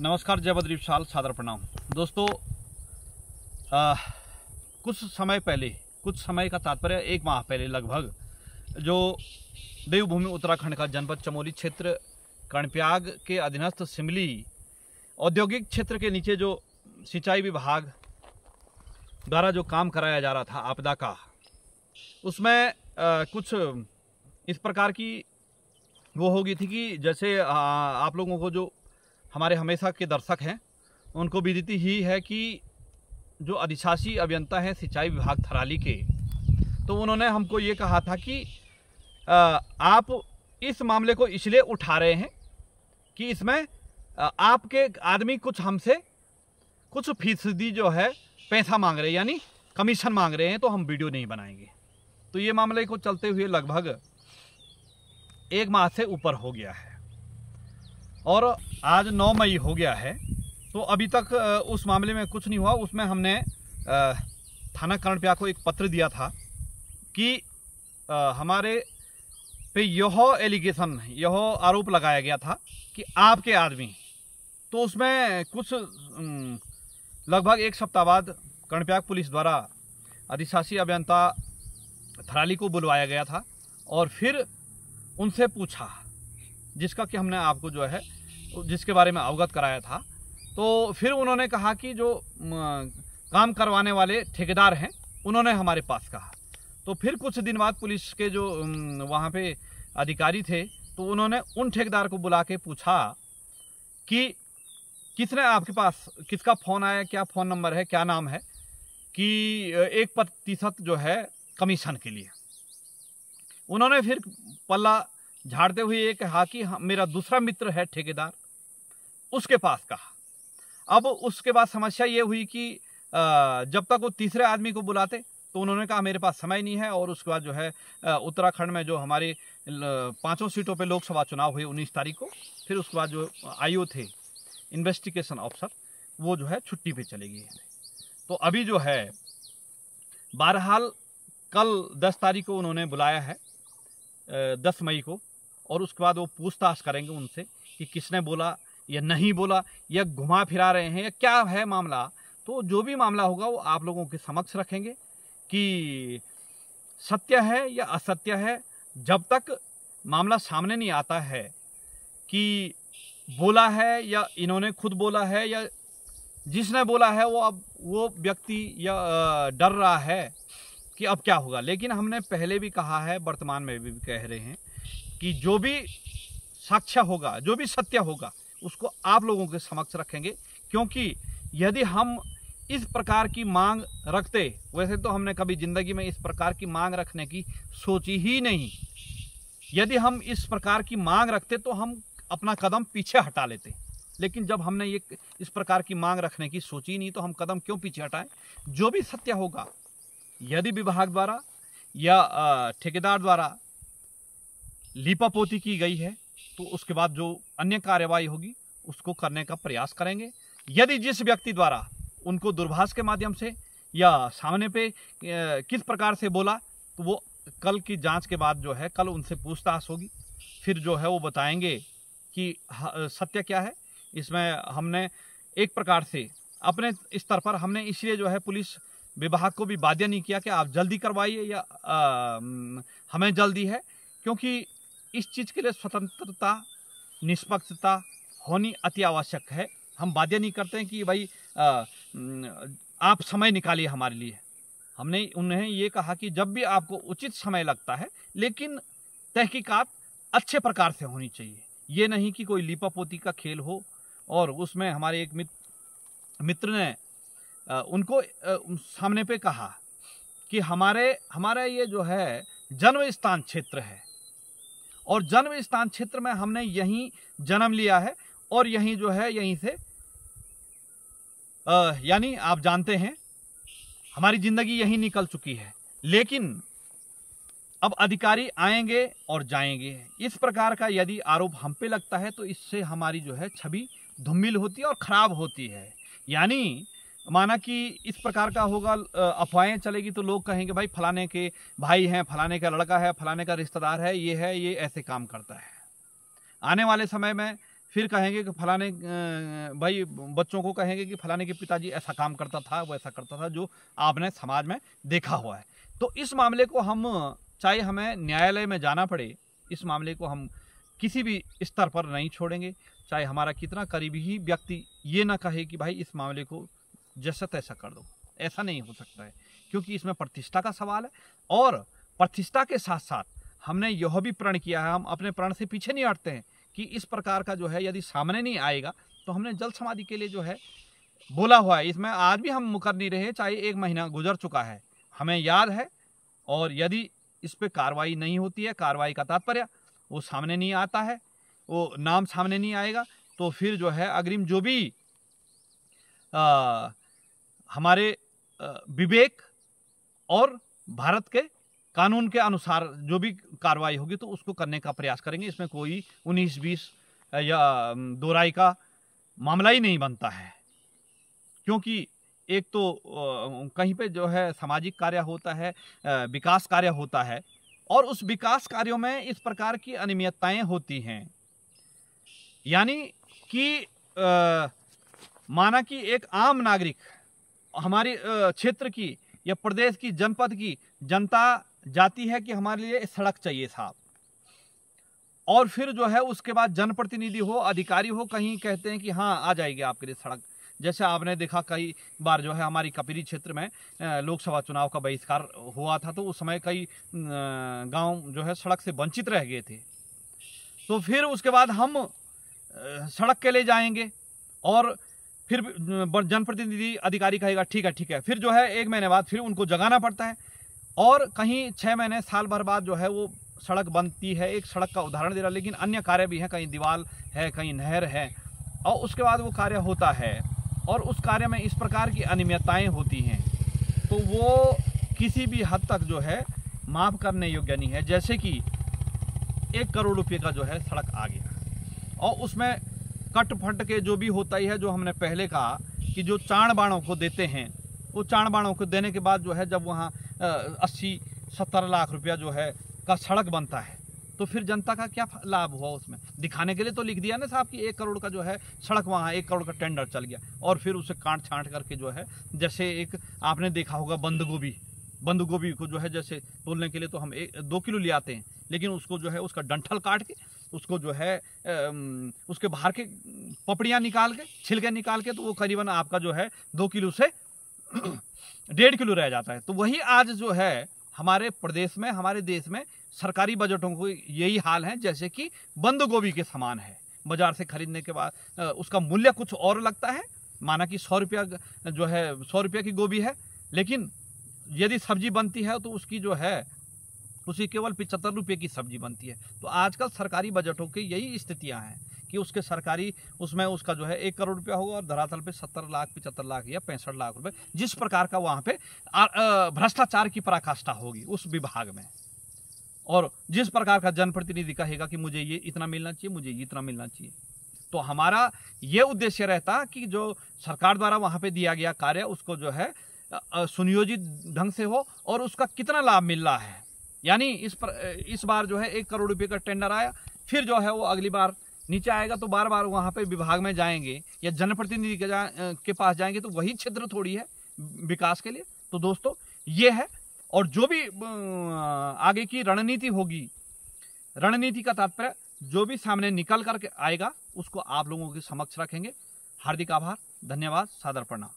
नमस्कार, जय बद्री विशाल, सादर प्रणाम दोस्तों। कुछ समय का तात्पर्य 1 माह पहले लगभग जो देवभूमि उत्तराखंड का जनपद चमोली क्षेत्र कर्णप्रयाग के अधीनस्थ सिमली औद्योगिक क्षेत्र के नीचे जो सिंचाई विभाग द्वारा जो काम कराया जा रहा था आपदा का, उसमें कुछ इस प्रकार की वो हो गई थी कि जैसे आप लोगों को जो हमारे हमेशा के दर्शक हैं उनको विदित ही है कि जो अधिशासी अभियंता हैं सिंचाई विभाग थराली के, तो उन्होंने हमको ये कहा था कि आप इस मामले को इसलिए उठा रहे हैं कि इसमें आपके आदमी कुछ हमसे कुछ फीसदी जो है पैसा मांग रहे हैं, यानी कमीशन मांग रहे हैं, तो हम वीडियो नहीं बनाएंगे। तो ये मामले को चलते हुए लगभग 1 माह से ऊपर हो गया है और आज 9 मई हो गया है। तो अभी तक उस मामले में कुछ नहीं हुआ। उसमें हमने थाना कर्णप्रयाग को एक पत्र दिया था कि हमारे पे यह आरोप लगाया गया था कि आपके आदमी, तो उसमें कुछ लगभग 1 सप्ताह बाद कर्णप्रयाग पुलिस द्वारा अधिशासी अभियंता थराली को बुलवाया गया था और फिर उनसे पूछा, जिसका कि हमने आपको जो है जिसके बारे में अवगत कराया था। तो फिर उन्होंने कहा कि जो काम करवाने वाले ठेकेदार हैं उन्होंने हमारे पास कहा। तो फिर कुछ दिन बाद पुलिस के जो वहाँ पे अधिकारी थे, तो उन्होंने उन ठेकेदार को बुला के पूछा कि किसने आपके पास, किसका फ़ोन आया, क्या फ़ोन नंबर है, क्या नाम है, कि 1% जो है कमीशन के लिए। उन्होंने फिर पल्ला झाड़ते हुए ये कहा कि मेरा दूसरा मित्र है ठेकेदार, उसके पास कहा। अब उसके बाद समस्या ये हुई कि जब तक वो तीसरे आदमी को बुलाते तो उन्होंने कहा मेरे पास समय नहीं है। और उसके बाद जो है उत्तराखंड में जो हमारे 5 सीटों पे लोकसभा चुनाव हुए 19 तारीख को, फिर उसके बाद जो आईओ थे इन्वेस्टिगेशन ऑफिसर, वो जो है छुट्टी पे चले गए। तो अभी जो है बहरहाल कल 10 तारीख को उन्होंने बुलाया है, 10 मई को, और उसके बाद वो पूछताछ करेंगे उनसे कि किसने बोला या नहीं बोला, या घुमा फिरा रहे हैं, या क्या है मामला। तो जो भी मामला होगा वो आप लोगों के समक्ष रखेंगे कि सत्य है या असत्य है। जब तक मामला सामने नहीं आता है कि बोला है या इन्होंने खुद बोला है या जिसने बोला है वो अब वो व्यक्ति या डर रहा है कि अब क्या होगा। लेकिन हमने पहले भी कहा है, वर्तमान में भी कह रहे हैं कि जो भी साक्ष्य होगा, जो भी सत्य होगा, उसको आप लोगों के समक्ष रखेंगे। क्योंकि यदि हम इस प्रकार की मांग रखते, वैसे तो हमने कभी जिंदगी में इस प्रकार की मांग रखने की सोची ही नहीं, यदि हम इस प्रकार की मांग रखते तो हम अपना कदम पीछे हटा लेते। लेकिन जब हमने ये इस प्रकार की मांग रखने की सोची नहीं, तो हम कदम क्यों पीछे हटाएं। जो भी सत्य होगा, यदि विभाग द्वारा या ठेकेदार द्वारा लीपापोती की गई है, तो उसके बाद जो अन्य कार्यवाही होगी उसको करने का प्रयास करेंगे। यदि जिस व्यक्ति द्वारा उनको दूरभाष के माध्यम से या सामने पे किस प्रकार से बोला, तो वो कल की जांच के बाद जो है कल उनसे पूछताछ होगी, फिर जो है वो बताएंगे कि सत्य क्या है। इसमें हमने एक प्रकार से अपने स्तर पर हमने इसलिए जो है पुलिस विभाग को भी बाध्य नहीं किया कि आप जल्दी करवाइए या हमें जल्दी है, क्योंकि इस चीज़ के लिए स्वतंत्रता, निष्पक्षता होनी अति आवश्यक है। हम बाध्य नहीं करते हैं कि भाई आप समय निकालिए हमारे लिए। हमने उन्हें ये कहा कि जब भी आपको उचित समय लगता है, लेकिन तहकीकात अच्छे प्रकार से होनी चाहिए। ये नहीं कि कोई लीपापोती का खेल हो। और उसमें हमारे एक मित्र ने उनको सामने पे कहा कि हमारे ये जो है जन्म स्थान क्षेत्र है, और जन्म स्थान क्षेत्र में हमने यहीं जन्म लिया है, और यहीं जो है यहीं से यानी आप जानते हैं हमारी जिंदगी यहीं निकल चुकी है। लेकिन अब अधिकारी आएंगे और जाएंगे। इस प्रकार का यदि आरोप हम पे लगता है तो इससे हमारी जो है छवि धूमिल होती है और खराब होती है। यानी माना कि इस प्रकार का होगा, अफवाहें चलेगी तो लोग कहेंगे भाई फलाने के भाई हैं, फलाने का लड़का है, फलाने का रिश्तेदार है, ये ऐसे काम करता है। आने वाले समय में फिर कहेंगे कि फलाने भाई बच्चों को कहेंगे कि फलाने के पिताजी ऐसा काम करता था, वो ऐसा करता था, जो आपने समाज में देखा हुआ है। तो इस मामले को हम, चाहे हमें न्यायालय में जाना पड़े, इस मामले को हम किसी भी स्तर पर नहीं छोड़ेंगे। चाहे हमारा कितना करीबी ही व्यक्ति ये ना कहे कि भाई इस मामले को जैसा तैसा कर दो, ऐसा नहीं हो सकता है, क्योंकि इसमें प्रतिष्ठा का सवाल है। और प्रतिष्ठा के साथ साथ हमने यह भी प्रण किया है, हम अपने प्रण से पीछे नहीं हटते हैं कि इस प्रकार का जो है यदि सामने नहीं आएगा तो हमने जल समाधि के लिए जो है बोला हुआ है। इसमें आज भी हम मुकर नहीं रहे, चाहे 1 महीना गुजर चुका है, हमें याद है। और यदि इस पे कार्रवाई नहीं होती है, कार्रवाई का तात्पर्य वो सामने नहीं आता है, वो नाम सामने नहीं आएगा, तो फिर जो है अग्रिम जो भी हमारे विवेक और भारत के कानून के अनुसार जो भी कार्रवाई होगी तो उसको करने का प्रयास करेंगे। इसमें कोई 19-20 या दोराई का मामला ही नहीं बनता है, क्योंकि एक तो कहीं पे जो है सामाजिक कार्य होता है, विकास कार्य होता है, और उस विकास कार्यों में इस प्रकार की अनियमितताएं होती हैं। यानी कि माना कि एक आम नागरिक हमारी क्षेत्र की या प्रदेश की, जनपद की जनता जाती है कि हमारे लिए सड़क चाहिए साहब, और फिर जो है उसके बाद जनप्रतिनिधि हो, अधिकारी हो, कहीं कहते हैं कि हाँ आ जाएगी आपके लिए सड़क। जैसे आपने देखा कई बार जो है हमारी कपिरी क्षेत्र में लोकसभा चुनाव का बहिष्कार हुआ था, तो उस समय कई गांव जो है सड़क से वंचित रह गए थे। तो फिर उसके बाद हम सड़क के लिए जाएंगे, और फिर जनप्रतिनिधि अधिकारी कहेगा ठीक है, फिर जो है 1 महीने बाद फिर उनको जगाना पड़ता है, और कहीं 6 महीने साल भर बाद जो है वो सड़क बनती है। एक सड़क का उदाहरण दे रहा, लेकिन अन्य कार्य भी हैं, कहीं दीवार है, कहीं नहर है, और उसके बाद वो कार्य होता है, और उस कार्य में इस प्रकार की अनियमितताएं होती हैं, तो वो किसी भी हद तक जो है माफ़ करने योग्य नहीं है। जैसे कि 1 करोड़ रुपये का जो है सड़क आ गया, और उसमें कट फट के जो भी होता ही है, जो हमने पहले कहा कि जो चाण बाणों को देते हैं, वो चाण बाणों को देने के बाद जो है जब वहाँ 80-70 लाख रुपया जो है का सड़क बनता है, तो फिर जनता का क्या लाभ हुआ? उसमें दिखाने के लिए तो लिख दिया ना साहब कि 1 करोड़ का जो है सड़क, वहाँ 1 करोड़ का टेंडर चल गया, और फिर उसे काट छांट करके जो है, जैसे एक आपने देखा होगा बंद गोभी को जो है जैसे तोलने के लिए तो हम 2 किलो ले आते हैं, लेकिन उसको जो है उसका डंठल काट के, उसको जो है उसके बाहर के पपड़ियाँ निकाल के, छिलके निकाल के, तो वो करीबन आपका जो है 2 किलो से 1.5 किलो रह जाता है। तो वही आज जो है हमारे प्रदेश में, हमारे देश में सरकारी बजटों को यही हाल है, जैसे कि बंद गोभी के समान है। बाजार से खरीदने के बाद उसका मूल्य कुछ और लगता है, माना कि 100 रुपया जो है 100 रुपये की गोभी है, लेकिन यदि सब्जी बनती है तो उसकी जो है उसी केवल 75 रुपये की सब्जी बनती है। तो आजकल सरकारी बजटों की यही स्थितियां हैं कि उसके सरकारी उसमें उसका जो है 1 करोड़ रुपया होगा, और धरातल पे 70 लाख 75 लाख या 65 लाख रुपए, जिस प्रकार का वहां पे भ्रष्टाचार की पराकाष्ठा होगी उस विभाग में, और जिस प्रकार का जनप्रतिनिधि कहेगा कि मुझे ये इतना मिलना चाहिए, मुझे ये इतना मिलना चाहिए। तो हमारा ये उद्देश्य रहता कि जो सरकार द्वारा वहां पे दिया गया कार्य उसको जो है सुनियोजित ढंग से हो, और उसका कितना लाभ मिल रहा है। यानी इस बार जो है 1 करोड़ रुपये का टेंडर आया, फिर जो है वो अगली बार नीचे आएगा, तो बार बार वहाँ पे विभाग में जाएंगे या जनप्रतिनिधि के पास जाएंगे, तो वही क्षेत्र थोड़ी है विकास के लिए। तो दोस्तों ये है, और जो भी आगे की रणनीति होगी, रणनीति का तात्पर्य जो भी सामने निकल करके आएगा उसको आप लोगों के समक्ष रखेंगे। हार्दिक आभार, धन्यवाद, सादर प्रणाम।